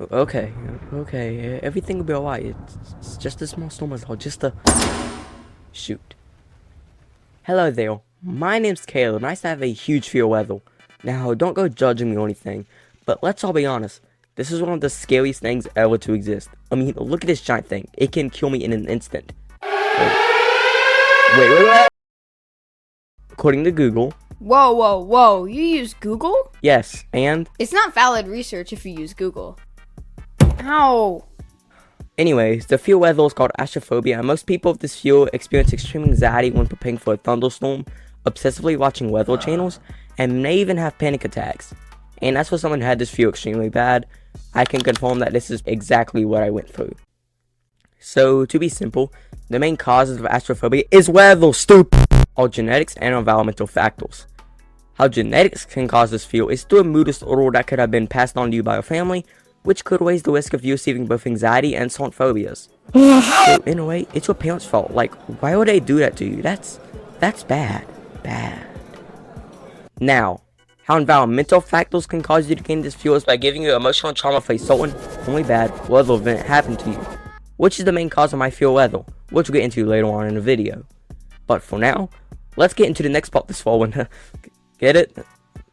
Okay, everything will be alright. It's just a small storm as well, just a... Shoot. Hello there, my name's Caleb, and I used to have a huge fear of weather. Now, don't go judging me or anything, but let's all be honest. This is one of the scariest things ever to exist. I mean, look at this giant thing. It can kill me in an instant. Wait. According to Google... Whoa. You use Google? Yes, and... It's not valid research if you use Google. Ow. Anyways, the fear weather is called Astraphobia, and most people with this fear experience extreme anxiety when preparing for a thunderstorm, obsessively watching weather channels, and may even have panic attacks. And as for someone who had this fear extremely bad, I can confirm that this is exactly what I went through. So, to be simple, the main causes of astrophobia is weather, stupid! All genetics and environmental factors. How genetics can cause this fear is through a mood disorder that could have been passed on to you by your family, which could raise the risk of you receiving both anxiety and certain phobias. So, in a way, it's your parents' fault. Like, why would they do that to you? That's bad. Now, how environmental factors can cause you to gain this fear is by giving you emotional trauma for a certain, only bad, weather event happened to you, which is the main cause of my fear of weather, which we'll get into later on in the video. But for now, let's get into the next part this fall one. Get it?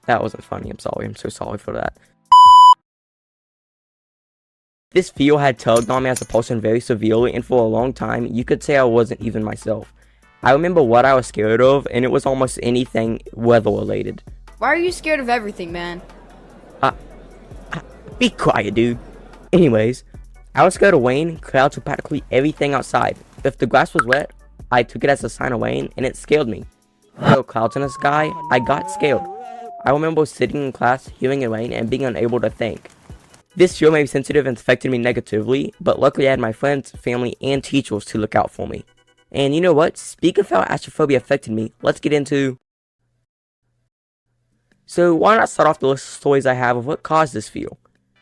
That wasn't funny, I'm sorry, I'm so sorry for that. This fear had tugged on me as a person very severely, and for a long time, you could say I wasn't even myself. I remember what I was scared of, and it was almost anything weather related. Why are you scared of everything, man? Be quiet, dude. Anyways, I was scared of rain, clouds, or practically everything outside. If the grass was wet, I took it as a sign of rain, and it scared me. There were clouds in the sky, I got scared. I remember sitting in class, hearing it rain, and being unable to think. This fear may be sensitive and affected me negatively, but luckily I had my friends, family, and teachers to look out for me. And you know what? Speaking of how astrophobia affected me, let's get into... So why not start off the list of stories I have of what caused this fear?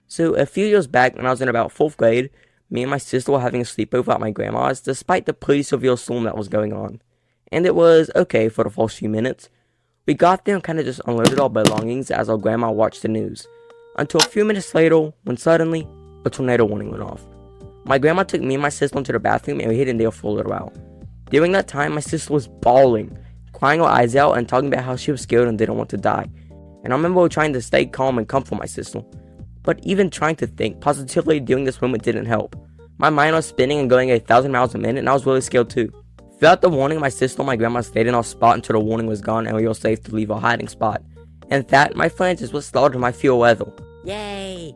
So a few years back when I was in about 4th grade, me and my sister were having a sleepover at my grandma's despite the pretty severe storm that was going on. And it was okay for the first few minutes. We got there and kind of just unloaded our belongings as our grandma watched the news. Until a few minutes later, when suddenly, a tornado warning went off. My grandma took me and my sister into the bathroom and we hid in there for a little while. During that time, my sister was bawling, crying her eyes out and talking about how she was scared and didn't want to die. And I remember trying to stay calm and comfort my sister. But even trying to think positively during this moment didn't help. My mind was spinning and going 1,000 miles a minute, and I was really scared too. Throughout the warning, my sister and my grandma stayed in our spot until the warning was gone and we were safe to leave our hiding spot. And that, my friends, is what started my fear of weather. Yay!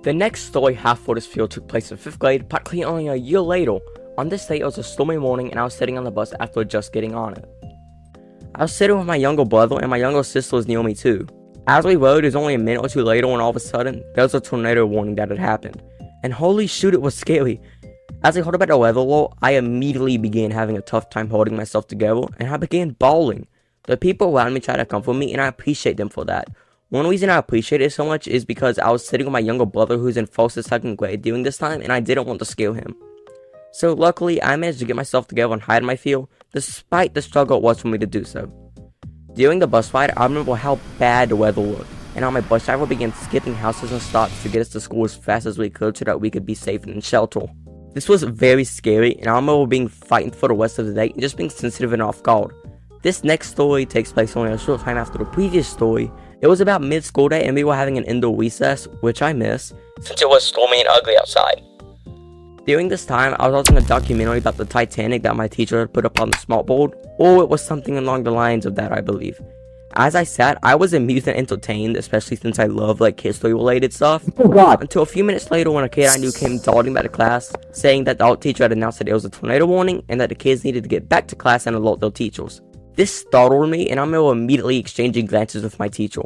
The next story half for this fear took place in 5th grade, practically only a year later. On this day, it was a stormy morning and I was sitting on the bus after just getting on it. I was sitting with my younger brother and my younger sister was near me too. As we rode, it was only a minute or two later when all of a sudden, there was a tornado warning that had happened. And holy shoot, it was scary. As I heard about the weather law, I immediately began having a tough time holding myself together and I began bawling. The people around me tried to comfort me and I appreciate them for that. One reason I appreciate it so much is because I was sitting with my younger brother who's in 1st and 2nd grade during this time and I didn't want to scare him. So luckily, I managed to get myself together and hide my fear, despite the struggle it was for me to do so. During the bus ride, I remember how bad the weather was, and how my bus driver began skipping houses and stops to get us to school as fast as we could so that we could be safe and in shelter. This was very scary, and I remember being frightened for the rest of the day and just being sensitive and off guard. This next story takes place only a short time after the previous story. It was about mid-school day and we were having an indoor recess, which I miss, since it was stormy and ugly outside. During this time, I was watching a documentary about the Titanic that my teacher had put up on the smartboard, or it was something along the lines of that, I believe. As I sat, I was amused and entertained, especially since I love history-related stuff. Oh God! Until a few minutes later when a kid I knew came darting back to class, saying that the art teacher had announced that there was a tornado warning, and that the kids needed to get back to class and alert their teachers. This startled me, and I remember immediately exchanging glances with my teacher.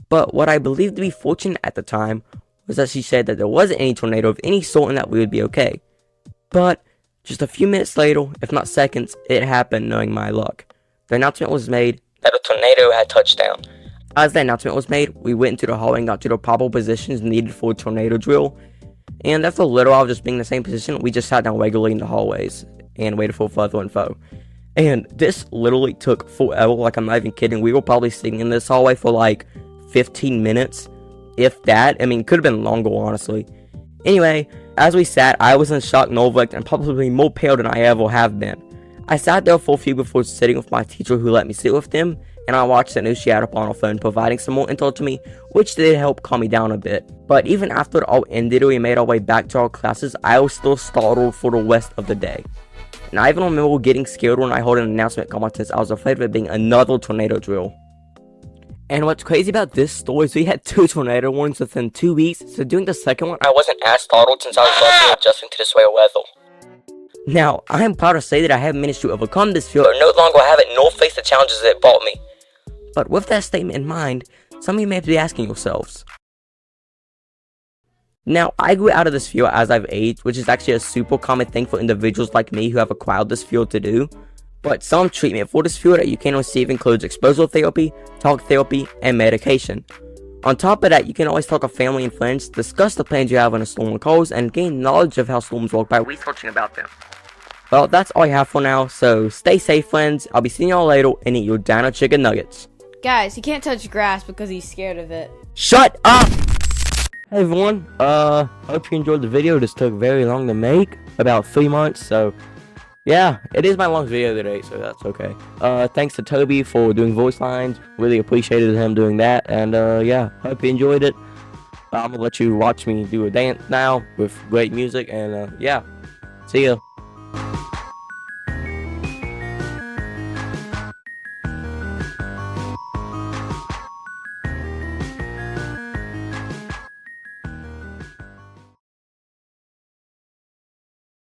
But what I believed to be fortunate at the time was that she said that there wasn't any tornado of any sort and that we would be okay. But just a few minutes later, if not seconds, it happened, knowing my luck. The announcement was made that a tornado had touched down. As the announcement was made, we went into the hallway and got to the probable positions needed for a tornado drill. And after a little while of just being in the same position, we just sat down regularly in the hallways and waited for further info. And this literally took forever, like I'm not even kidding. We were probably sitting in this hallway for 15 minutes. if that. I mean, it could have been longer, honestly. Anyway, as we sat, I was in shock, nerve-wracked, and probably more pale than I ever have been. I sat there for a few before sitting with my teacher who let me sit with them, and I watched the news she had up on her phone, providing some more intel to me, which did help calm me down a bit. But even after it all ended and we made our way back to our classes, I was still startled for the rest of the day. And I even remember getting scared when I heard an announcement come out since I was afraid of it being another tornado drill. And what's crazy about this story is we had 2 tornado warnings within 2 weeks, so doing the second one, I wasn't as startled since I was largely adjusting to this way of weather. Now, I am proud to say that I have managed to overcome this fear and no longer have it nor face the challenges that it brought me. But with that statement in mind, some of you may be asking yourselves. Now, I grew out of this fear as I've aged, which is actually a super common thing for individuals like me who have acquired this fear to do. But some treatment for this fear that you can receive includes exposure therapy, talk therapy, and medication. On top of that, you can always talk to family and friends, discuss the plans you have when a storm occurs, and gain knowledge of how storms work by researching about them. Well, that's all I have for now, so stay safe, friends. I'll be seeing y'all later, and eat your dino chicken nuggets. Guys, he can't touch grass because he's scared of it. Shut up! Hey everyone, hope you enjoyed the video. This took very long to make, about 3 months, so yeah, it is my longest video today, so that's okay. Thanks to Toby for doing voice lines, really appreciated him doing that, and yeah, hope you enjoyed it. I'm gonna let you watch me do a dance now with great music, and yeah, see ya.